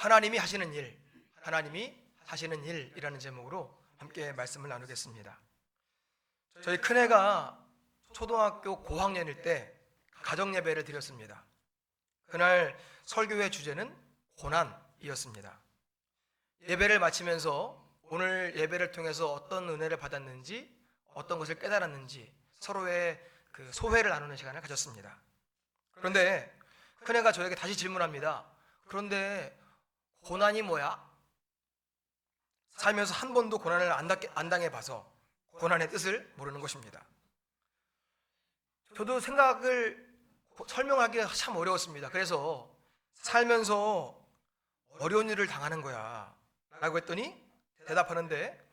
하나님이 하시는 일이라는 제목으로 함께 말씀을 나누겠습니다. 저희 큰애가 초등학교 고학년일 때 가정 예배를 드렸습니다. 그날 설교의 주제는 고난이었습니다. 예배를 마치면서 오늘 예배를 통해서 어떤 은혜를 받았는지, 어떤 것을 깨달았는지 서로의 그 소회를 나누는 시간을 가졌습니다. 그런데 큰애가 저에게 다시 질문합니다. 그런데 고난이 뭐야? 살면서 한 번도 고난을 안 당해봐서 고난의 뜻을 모르는 것입니다. 저도 생각을 설명하기가 참 어려웠습니다. 그래서 살면서 어려운 일을 당하는 거야 라고 했더니 대답하는데,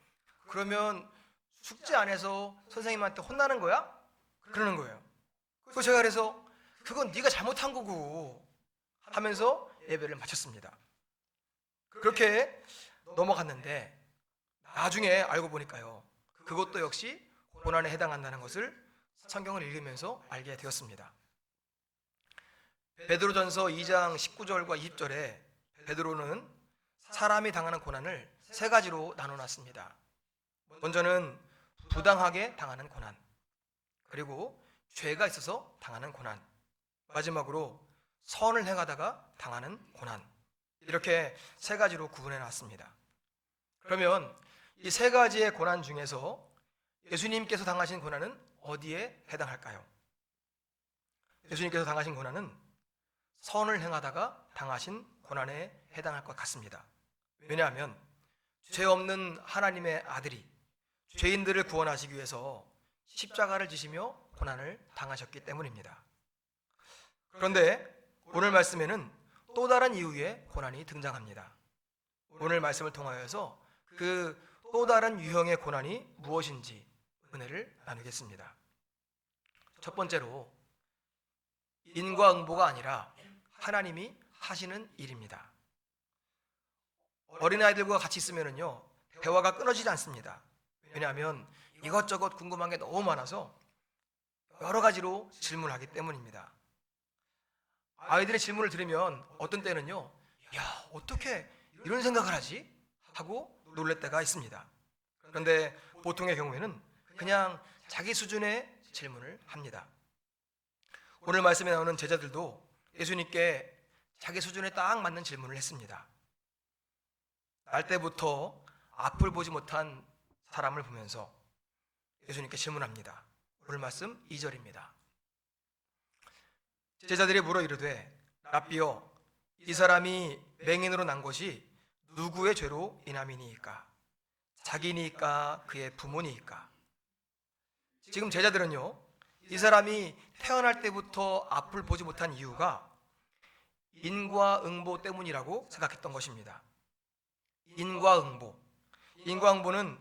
그러면 숙제 안 해서 선생님한테 혼나는 거야? 그러는 거예요. 그래서 제가 그래서 그건 네가 잘못한 거고 하면서 예배를 마쳤습니다. 그렇게 넘어갔는데 나중에 알고 보니까요, 그것도 역시 고난에 해당한다는 것을 성경을 읽으면서 알게 되었습니다. 베드로전서 2장 19절과 20절에 베드로는 사람이 당하는 고난을 세 가지로 나눠놨습니다. 먼저는 부당하게 당하는 고난, 그리고 죄가 있어서 당하는 고난, 마지막으로 선을 행하다가 당하는 고난, 이렇게 세 가지로 구분해 놨습니다. 그러면 이 세 가지의 고난 중에서 예수님께서 당하신 고난은 어디에 해당할까요? 예수님께서 당하신 고난은 선을 행하다가 당하신 고난에 해당할 것 같습니다. 왜냐하면 죄 없는 하나님의 아들이 죄인들을 구원하시기 위해서 십자가를 지시며 고난을 당하셨기 때문입니다. 그런데 오늘 말씀에는 또 다른 이유의 고난이 등장합니다. 오늘 말씀을 통하여서 그 또 다른 유형의 고난이 무엇인지 은혜를 나누겠습니다. 첫 번째로, 인과응보가 아니라 하나님이 하시는 일입니다. 어린아이들과 같이 있으면요, 대화가 끊어지지 않습니다. 왜냐하면 이것저것 궁금한 게 너무 많아서 여러 가지로 질문하기 때문입니다. 아이들의 질문을 들으면 어떤 때는요, 야, 어떻게 이런 생각을 하지? 하고 놀랄 때가 있습니다. 그런데 보통의 경우에는 그냥 자기 수준의 질문을 합니다. 오늘 말씀에 나오는 제자들도 예수님께 자기 수준에 딱 맞는 질문을 했습니다. 날 때부터 앞을 보지 못한 사람을 보면서 예수님께 질문합니다. 오늘 말씀 2절입니다. 제자들이 물어 이르되, 라삐여, 이 사람이 맹인으로 난 것이 누구의 죄로 인함이니이까? 자기니까 그의 부모니이까? 지금 제자들은요, 이 사람이 태어날 때부터 앞을 보지 못한 이유가 인과응보 때문이라고 생각했던 것입니다. 인과응보는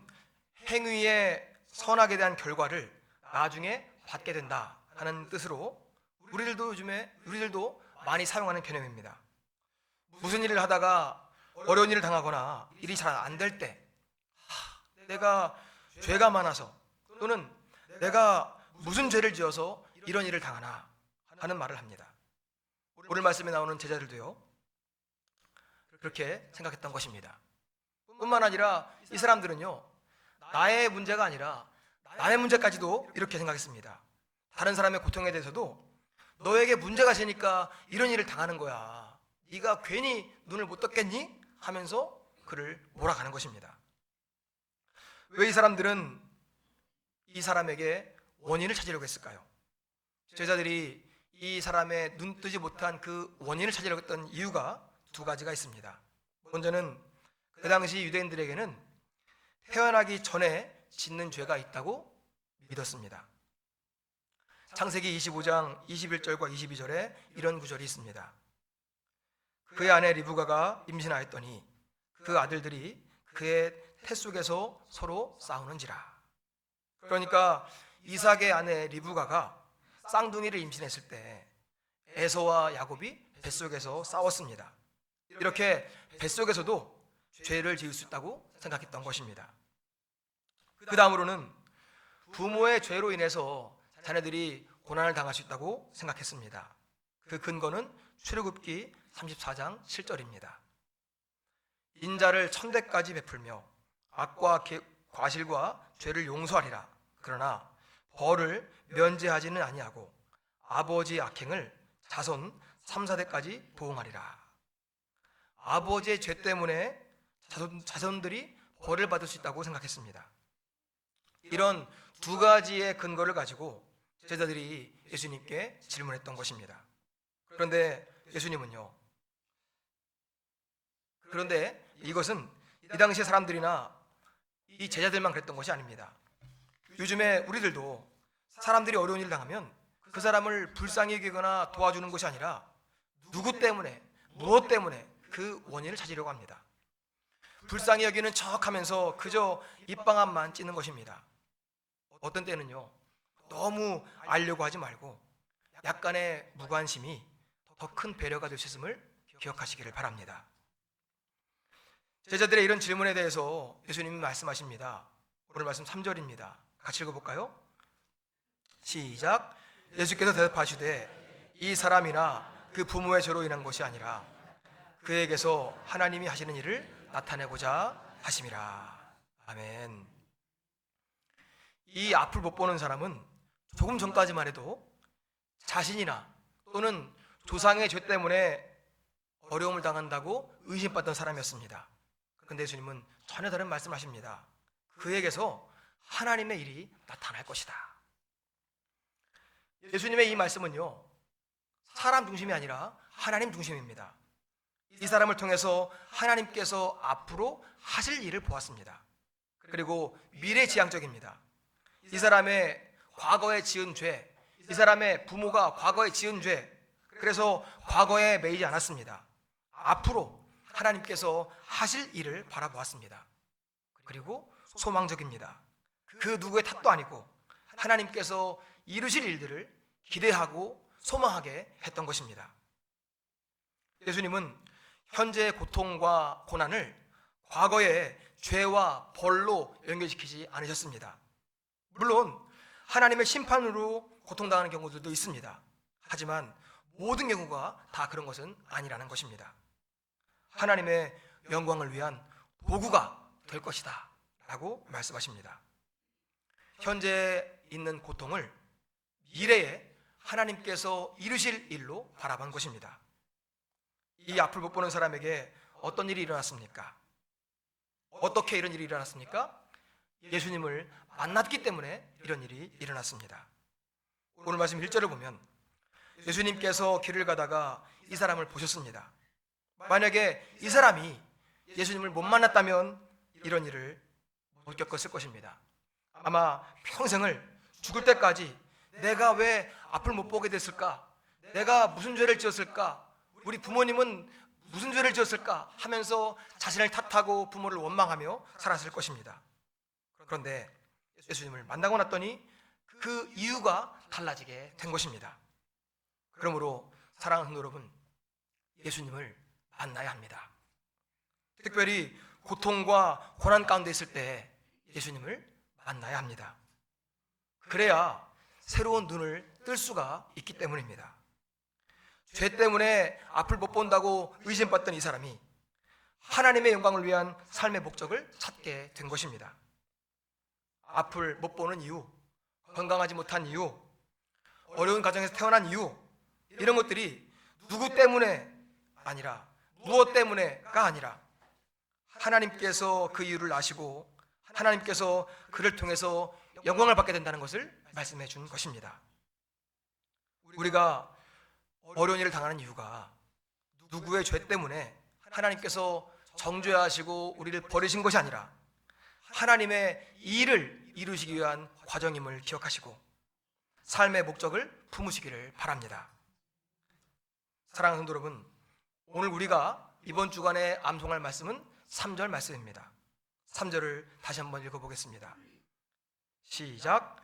행위의 선악에 대한 결과를 나중에 받게 된다 하는 뜻으로 우리들도 많이 사용하는 개념입니다. 무슨 일을 하다가 어려운 일을 당하거나 일이 잘 안 될 때, 내가 죄가 많아서 또는 내가 무슨 죄를 지어서 이런 일을 당하나 하는 말을 합니다. 오늘 말씀에 나오는 제자들도요, 그렇게 생각했던 것입니다. 뿐만 아니라 이 사람들은요, 나의 문제가 아니라 남의 문제까지도 이렇게 생각했습니다. 다른 사람의 고통에 대해서도 너에게 문제가 있으니까 이런 일을 당하는 거야, 네가 괜히 눈을 못 떴겠니? 하면서 그를 몰아가는 것입니다. 왜 이 사람들은 이 사람에게 원인을 찾으려고 했을까요? 제자들이 이 사람의 눈 뜨지 못한 그 원인을 찾으려고 했던 이유가 두 가지가 있습니다. 먼저는 그 당시 유대인들에게는 태어나기 전에 짓는 죄가 있다고 믿었습니다. 창세기 25장 21절과 22절에 이런 구절이 있습니다. 그의 아내 리브가가 임신하였더니 그 아들들이 그의 태 속에서 서로 싸우는지라. 그러니까 이삭의 아내 리브가가 쌍둥이를 임신했을 때 에서와 야곱이 뱃속에서 싸웠습니다. 이렇게 뱃속에서도 죄를 지을 수 있다고 생각했던 것입니다. 그 다음으로는 부모의 죄로 인해서 자녀들이 고난을 당할 수 있다고 생각했습니다. 그 근거는 출애굽기 34장 7절입니다. 인자를 1000대까지 베풀며 악과 과실과 죄를 용서하리라. 그러나 벌을 면제하지는 아니하고 아버지의 악행을 자손 3, 4대까지 보응하리라. 아버지의 죄 때문에 자손들이 벌을 받을 수 있다고 생각했습니다. 이런 두 가지의 근거를 가지고 제자들이 예수님께 질문했던 것입니다. 그런데 예수님은요, 그런데 이것은 이 당시의 사람들이나 이 제자들만 그랬던 것이 아닙니다. 요즘에 우리들도 사람들이 어려운 일을 당하면 그 사람을 불쌍히 여기거나 도와주는 것이 아니라 누구 때문에, 무엇 때문에 그 원인을 찾으려고 합니다. 불쌍히 여기는 척하면서 그저 입방안만 찌는 것입니다. 어떤 때는요, 너무 알려고 하지 말고 약간의 무관심이 더 큰 배려가 될 수 있음을 기억하시기를 바랍니다. 제자들의 이런 질문에 대해서 예수님이 말씀하십니다. 오늘 말씀 3절입니다. 같이 읽어볼까요? 시작. 예수께서 대답하시되 이 사람이나 그 부모의 죄로 인한 것이 아니라 그에게서 하나님이 하시는 일을 나타내고자 하심이라. 아멘. 이 앞을 못 보는 사람은 조금 전까지만 해도 자신이나 또는 조상의 죄 때문에 어려움을 당한다고 의심받던 사람이었습니다. 그런데 예수님은 전혀 다른 말씀하십니다. 그에게서 하나님의 일이 나타날 것이다. 예수님의 이 말씀은요, 사람 중심이 아니라 하나님 중심입니다. 이 사람을 통해서 하나님께서 앞으로 하실 일을 보았습니다. 그리고 미래지향적입니다. 이 사람의 과거에 지은 죄, 이 사람의 부모가 과거에 지은 죄, 그래서 과거에 매이지 않았습니다. 앞으로 하나님께서 하실 일을 바라보았습니다. 그리고 소망적입니다. 그 누구의 탓도 아니고 하나님께서 이루실 일들을 기대하고 소망하게 했던 것입니다. 예수님은 현재의 고통과 고난을 과거의 죄와 벌로 연결시키지 않으셨습니다. 물론 하나님의 심판으로 고통당하는 경우들도 있습니다. 하지만 모든 경우가 다 그런 것은 아니라는 것입니다. 하나님의 영광을 위한 도구가 될 것이다 라고 말씀하십니다. 현재 있는 고통을 미래에 하나님께서 이루실 일로 바라본 것입니다. 이 앞을 못 보는 사람에게 어떤 일이 일어났습니까? 어떻게 이런 일이 일어났습니까? 예수님을 만났기 때문에 이런 일이 일어났습니다. 오늘 말씀 1절을 보면 예수님께서 길을 가다가 이 사람을 보셨습니다. 만약에 이 사람이 예수님을 못 만났다면 이런 일을 못 겪었을 것입니다. 아마 평생을 죽을 때까지 내가 왜 앞을 못 보게 됐을까? 내가 무슨 죄를 지었을까? 우리 부모님은 무슨 죄를 지었을까? 하면서 자신을 탓하고 부모를 원망하며 살았을 것입니다. 그런데 예수님을 만나고 났더니 그 이유가 달라지게 된 것입니다. 그러므로 사랑하는 성도 여러분, 예수님을 만나야 합니다. 특별히 고통과 고난 가운데 있을 때 예수님을 만나야 합니다. 그래야 새로운 눈을 뜰 수가 있기 때문입니다. 죄 때문에 앞을 못 본다고 의심받던 이 사람이 하나님의 영광을 위한 삶의 목적을 찾게 된 것입니다. 앞을 못 보는 이유, 건강하지 못한 이유, 어려운 가정에서 태어난 이유, 이런 것들이 누구 때문에 아니라 무엇 때문에가 아니라 하나님께서 그 이유를 아시고 하나님께서 그를 통해서 영광을 받게 된다는 것을 말씀해 준 것입니다. 우리가 어려운 일을 당하는 이유가 누구의 죄 때문에 하나님께서 정죄하시고 우리를 버리신 것이 아니라 하나님의 일을 이루시기 위한 과정임을 기억하시고 삶의 목적을 품으시기를 바랍니다. 사랑하는 성도 여러분, 오늘 우리가 이번 주간에 암송할 말씀은 3절 말씀입니다. 3절을 다시 한번 읽어보겠습니다. 시작.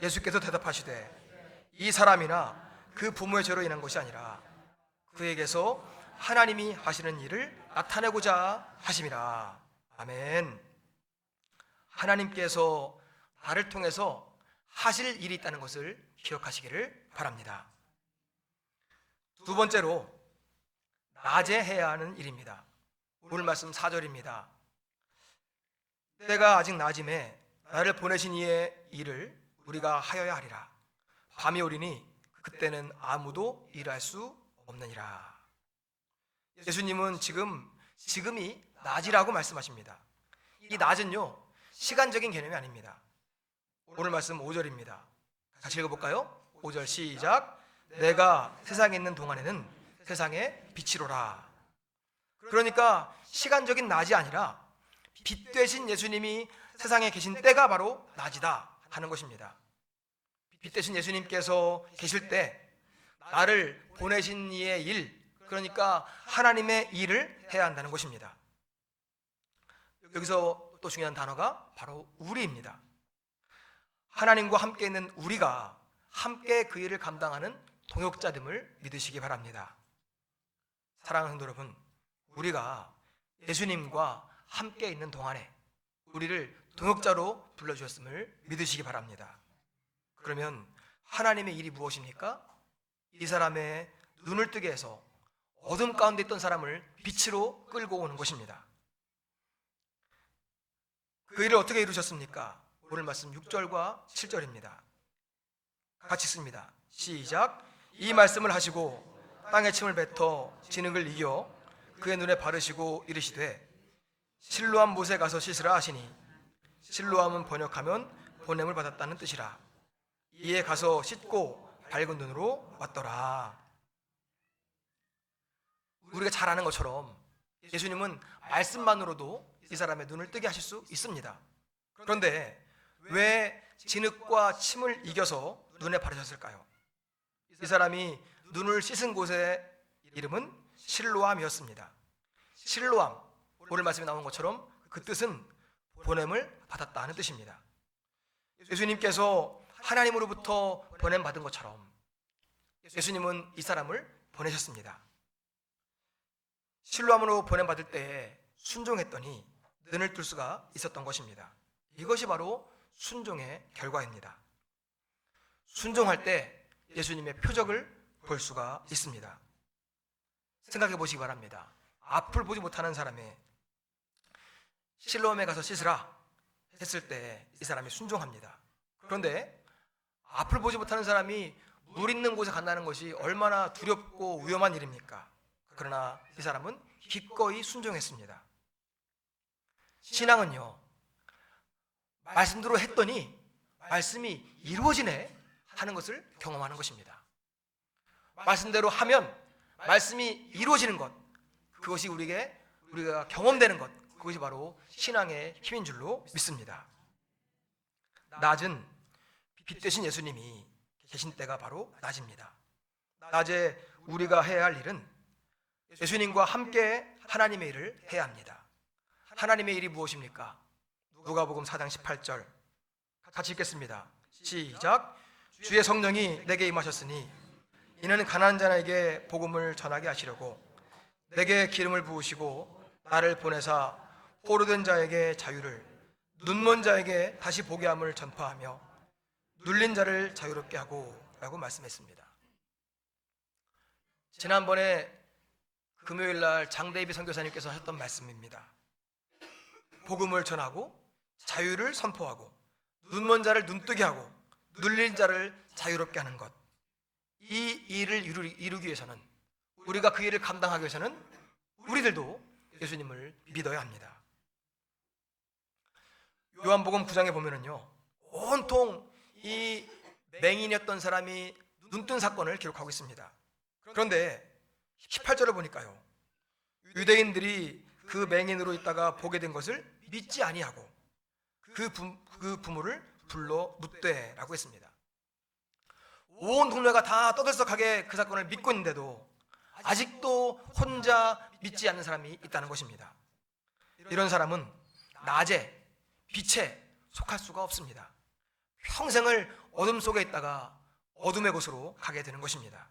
예수께서 대답하시되 이 사람이나 그 부모의 죄로 인한 것이 아니라 그에게서 하나님이 하시는 일을 나타내고자 하심이라. 아멘. 하나님께서 나를 통해서 하실 일이 있다는 것을 기억하시기를 바랍니다. 두 번째로 낮에 해야 하는 일입니다. 오늘 말씀 4절입니다. 때가 아직 낮음에 나를 보내신 이의 일을 우리가 하여야 하리라. 밤이 오리니 그때는 아무도 일할 수 없느니라. 예수님은 지금이 낮이라고 말씀하십니다. 이 낮은요, 시간적인 개념이 아닙니다. 오늘 말씀 5절입니다. 같이 읽어볼까요? 5절 시작. 내가 세상에 있는 동안에는 세상의 빛이로라. 그러니까 시간적인 낮이 아니라 빛 되신 예수님이 세상에 계신 때가 바로 낮이다 하는 것입니다. 빛 되신 예수님께서 계실 때 나를 보내신 이의 일, 그러니까 하나님의 일을 해야 한다는 것입니다. 여기서 또 중요한 단어가 바로 우리입니다. 하나님과 함께 있는 우리가 함께 그 일을 감당하는 동역자됨을 믿으시기 바랍니다. 사랑하는 성도 여러분, 우리가 예수님과 함께 있는 동안에 우리를 동역자로 불러주셨음을 믿으시기 바랍니다. 그러면 하나님의 일이 무엇입니까? 이 사람의 눈을 뜨게 해서 어둠 가운데 있던 사람을 빛으로 끌고 오는 것입니다. 그 일을 어떻게 이루셨습니까? 오늘 말씀 6절과 7절입니다. 같이 씁니다. 시작. 이 말씀을 하시고 땅에 침을 뱉어 진흙을 이겨 그의 눈에 바르시고 이르시되 실로암 못에 가서 씻으라 하시니, 실로암은 번역하면 보냄을 받았다는 뜻이라. 이에 가서 씻고 밝은 눈으로 왔더라. 우리가 잘 아는 것처럼 예수님은 말씀만으로도 이 사람의 눈을 뜨게 하실 수 있습니다. 그런데 왜 진흙과 침을 이겨서 눈에 바르셨을까요? 이 사람이 눈을 씻은 곳의 이름은 실로암이었습니다. 실로암, 오늘 말씀에 나온 것처럼 그 뜻은 보냄을 받았다 하는 뜻입니다. 예수님께서 하나님으로부터 보냄 받은 것처럼 예수님은 이 사람을 보내셨습니다. 실로암으로 보냄 받을 때에 순종했더니 눈을 뜰 수가 있었던 것입니다. 이것이 바로 순종의 결과입니다. 순종할 때 예수님의 표적을 볼 수가 있습니다. 생각해 보시기 바랍니다. 앞을 보지 못하는 사람의 실로암에 가서 씻으라 했을 때 이 사람이 순종합니다. 그런데 앞을 보지 못하는 사람이 물 있는 곳에 간다는 것이 얼마나 두렵고 위험한 일입니까? 그러나 이 사람은 기꺼이 순종했습니다. 신앙은요, 말씀대로 했더니 말씀이 이루어지네 하는 것을 경험하는 것입니다. 말씀대로 하면 말씀이 이루어지는 것, 그것이 우리가 경험되는 것, 그것이 바로 신앙의 힘인 줄로 믿습니다. 낮은 빛 되신 예수님이 계신 때가 바로 낮입니다. 낮에 우리가 해야 할 일은 예수님과 함께 하나님의 일을 해야 합니다. 하나님의 일이 무엇입니까? 누가복음 4장 18절 같이 읽겠습니다. 시작. 주의 성령이 내게 임하셨으니 이는 가난한 자에게 복음을 전하게 하시려고 내게 기름을 부으시고 나를 보내사 포로된 자에게 자유를, 눈먼 자에게 다시 보게 함을 전파하며 눌린 자를 자유롭게 하고 라고 말씀했습니다. 지난번에 금요일날 장대비 선교사님께서 하셨던 말씀입니다. 복음을 전하고 자유를 선포하고 눈먼 자를 눈뜨게 하고 눌린 자를 자유롭게 하는 것, 이 일을 이루기 위해서는, 우리가 그 일을 감당하기 위해서는 우리들도 예수님을 믿어야 합니다. 요한복음 9장에 보면은요, 온통 이 맹인이었던 사람이 눈뜬 사건을 기록하고 있습니다. 그런데 18절을 보니까요, 유대인들이 그 맹인으로 있다가 보게 된 것을 믿지 아니하고 그 부모를 불러 묻되라고 했습니다. 온 동네가 다 떠들썩하게 그 사건을 믿고 있는데도 아직도 혼자 믿지 않는 사람이 있다는 것입니다. 이런 사람은 낮에 빛에 속할 수가 없습니다. 평생을 어둠 속에 있다가 어둠의 곳으로 가게 되는 것입니다.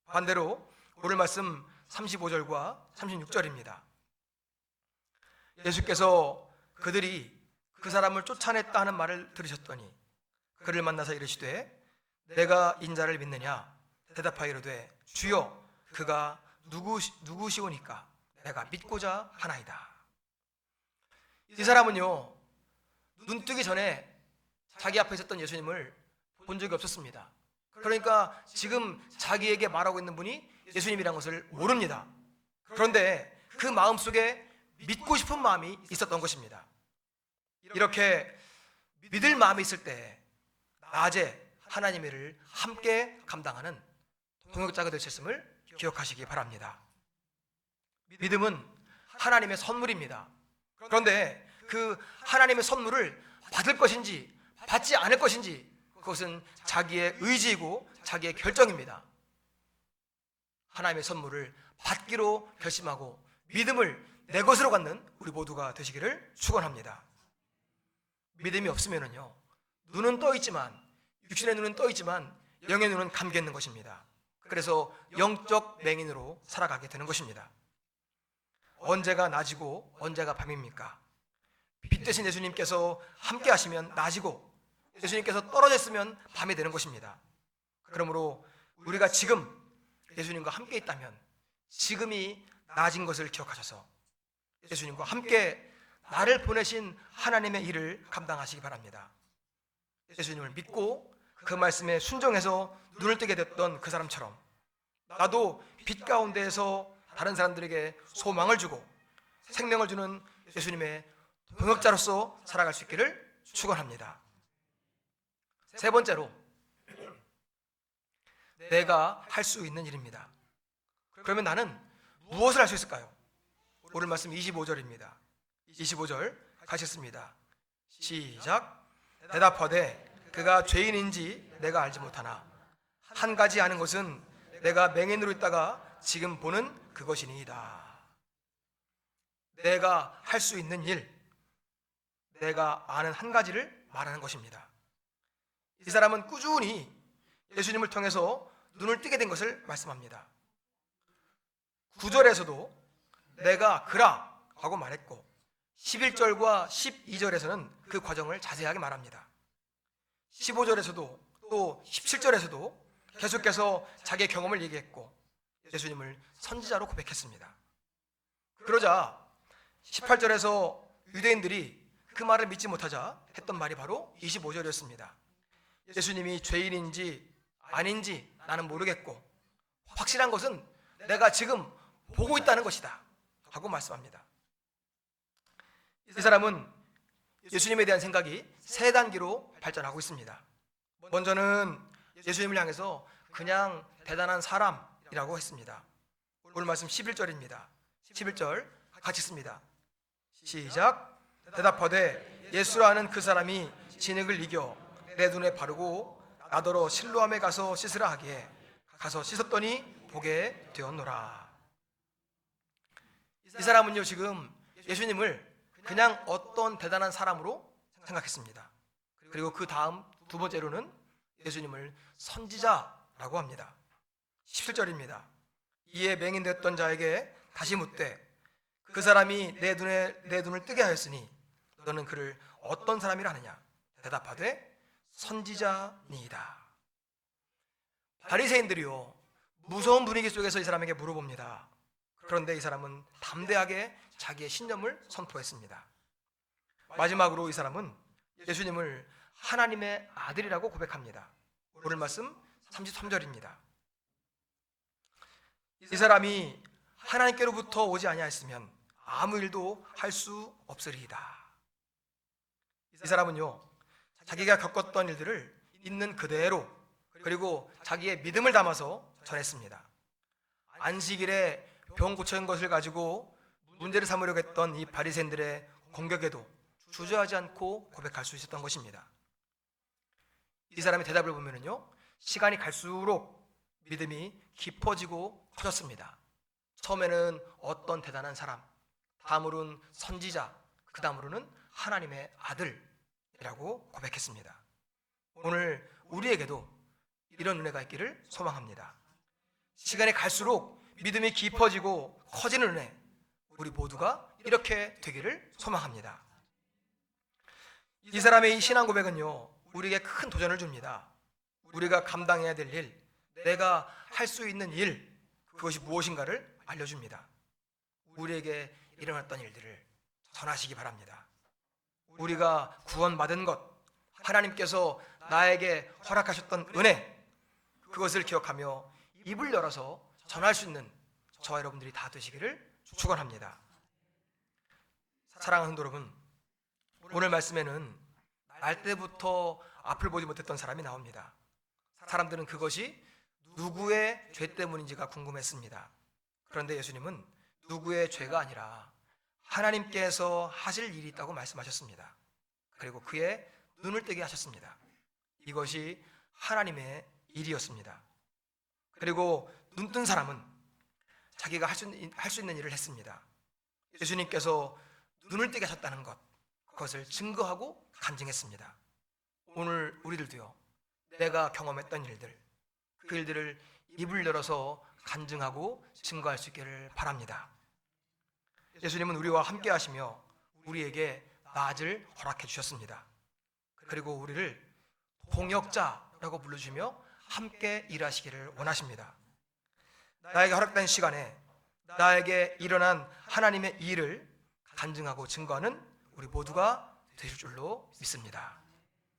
반대로 오늘 말씀 35절과 36절입니다. 예수께서 그들이 그 사람을 쫓아냈다 하는 말을 들으셨더니 그를 만나서 이르시되 내가 인자를 믿느냐? 대답하여 이르되 주여 그가 누구시오니까 내가 믿고자 하나이다. 이 사람은요, 눈 뜨기 전에 자기 앞에 있었던 예수님을 본 적이 없었습니다. 그러니까 지금 자기에게 말하고 있는 분이 예수님이라는 것을 모릅니다. 그런데 그 마음속에 믿고 싶은 마음이 있었던 것입니다. 이렇게 믿을 마음이 있을 때 낮에 하나님의 일을 함께 감당하는 동역자가 될 수 있음을 기억하시기 바랍니다. 믿음은 하나님의 선물입니다. 그런데 그 하나님의 선물을 받을 것인지 받지 않을 것인지 그것은 자기의 의지이고 자기의 결정입니다. 하나님의 선물을 받기로 결심하고 믿음을 내 것으로 갖는 우리 모두가 되시기를 축원합니다. 믿음이 없으면요, 눈은 떠 있지만, 육신의 눈은 떠 있지만 영의 눈은 감겨 있는 것입니다. 그래서 영적 맹인으로 살아가게 되는 것입니다. 언제가 낮이고 언제가 밤입니까? 빛 대신 예수님께서 함께 하시면 낮이고 예수님께서 떨어졌으면 밤이 되는 것입니다. 그러므로 우리가 지금 예수님과 함께 있다면 지금이 낮인 것을 기억하셔서 예수님과 함께 나를 보내신 하나님의 일을 감당하시기 바랍니다. 예수님을 믿고 그 말씀에 순종해서 눈을 뜨게 됐던 그 사람처럼 나도 빛 가운데에서 다른 사람들에게 소망을 주고 생명을 주는 예수님의 동역자로서 살아갈 수 있기를 축원합니다. 세 번째로, 내가 할 수 있는 일입니다. 그러면 나는 무엇을 할 수 있을까요? 오늘 말씀 25절입니다. 25절 가셨습니다. 시작. 대답하되 그가 죄인인지 내가 알지 못하나 한 가지 아는 것은 내가 맹인으로 있다가 지금 보는 그것이니이다. 내가 할 수 있는 일, 내가 아는 한 가지를 말하는 것입니다. 이 사람은 꾸준히 예수님을 통해서 눈을 뜨게 된 것을 말씀합니다. 9절에서도 내가 그라 하고 말했고 11절과 12절에서는 그 과정을 자세하게 말합니다. 15절에서도 또 17절에서도 계속해서 자기의 경험을 얘기했고 예수님을 선지자로 고백했습니다. 그러자 18절에서 유대인들이 그 말을 믿지 못하자 했던 말이 바로 25절이었습니다. 예수님이 죄인인지 아닌지 나는 모르겠고 확실한 것은 내가 지금 보고 있다는 것이다 하고 말씀합니다. 이 사람은 예수님에 대한 생각이 세 단계로 발전하고 있습니다. 먼저는 예수님을 향해서 그냥 대단한 사람이라고 했습니다. 오늘 말씀 11절입니다. 11절 같이 씁니다. 시작. 대답하되 예수라는 그 사람이 진흙을 이겨 내 눈에 바르고 나더러 실로암에 가서 씻으라 하기에 가서 씻었더니 보게 되었노라. 이 사람은요, 지금 예수님을 그냥 어떤 대단한 사람으로 생각했습니다. 그리고 그 다음 두 번째로는 예수님을 선지자라고 합니다. 17절입니다. 이에 맹인되었던 자에게 다시 묻되 그 사람이 내 눈을 뜨게 하였으니 너는 그를 어떤 사람이라 하느냐? 대답하되 선지자니이다. 바리새인들이요, 무서운 분위기 속에서 이 사람에게 물어봅니다. 그런데 이 사람은 담대하게 자기의 신념을 선포했습니다. 마지막으로 이 사람은 예수님을 하나님의 아들이라고 고백합니다. 오늘 말씀 33절입니다. 이 사람이 하나님께로부터 오지 아니하였으면 아무 일도 할 수 없으리이다. 이 사람은요, 자기가 겪었던 일들을 있는 그대로 그리고 자기의 믿음을 담아서 전했습니다. 안식일에 병 고친 것을 가지고 문제를 삼으려고 했던 이 바리새인들의 공격에도 주저하지 않고 고백할 수 있었던 것입니다. 이 사람의 대답을 보면요, 시간이 갈수록 믿음이 깊어지고 커졌습니다. 처음에는 어떤 대단한 사람, 다음으로는 선지자, 그 다음으로는 하나님의 아들이라고 고백했습니다. 오늘 우리에게도 이런 은혜가 있기를 소망합니다. 시간이 갈수록 믿음이 깊어지고 커지는 은혜, 우리 모두가 이렇게 되기를 소망합니다. 이 사람의 이 신앙 고백은요, 우리에게 큰 도전을 줍니다. 우리가 감당해야 될 일, 내가 할 수 있는 일, 그것이 무엇인가를 알려줍니다. 우리에게 일어났던 일들을 전하시기 바랍니다. 우리가 구원받은 것, 하나님께서 나에게 허락하셨던 은혜, 그것을 기억하며 입을 열어서 전할 수 있는 저와 여러분들이 다 되시기를 축원합니다. 사랑하는 성도 여러분, 오늘 말씀에는 날 때부터 앞을 보지 못했던 사람이 나옵니다. 사람들은 그것이 누구의 죄 때문인지가 궁금했습니다. 그런데 예수님은 누구의 죄가 아니라 하나님께서 하실 일이 있다고 말씀하셨습니다. 그리고 그의 눈을 뜨게 하셨습니다. 이것이 하나님의 일이었습니다. 그리고 눈뜬 사람은 자기가 할 수 있는 일을 했습니다. 예수님께서 눈을 뜨게 하셨다는 것, 그것을 증거하고 간증했습니다. 오늘 우리들도요, 내가 경험했던 일들, 그 일들을 입을 열어서 간증하고 증거할 수 있기를 바랍니다. 예수님은 우리와 함께 하시며 우리에게 나아질 허락해 주셨습니다. 그리고 우리를 동역자라고 불러주며 함께 일하시기를 원하십니다. 나에게 허락된 시간에 나에게 일어난 하나님의 일을 간증하고 증거하는 우리 모두가 되실 줄로 믿습니다.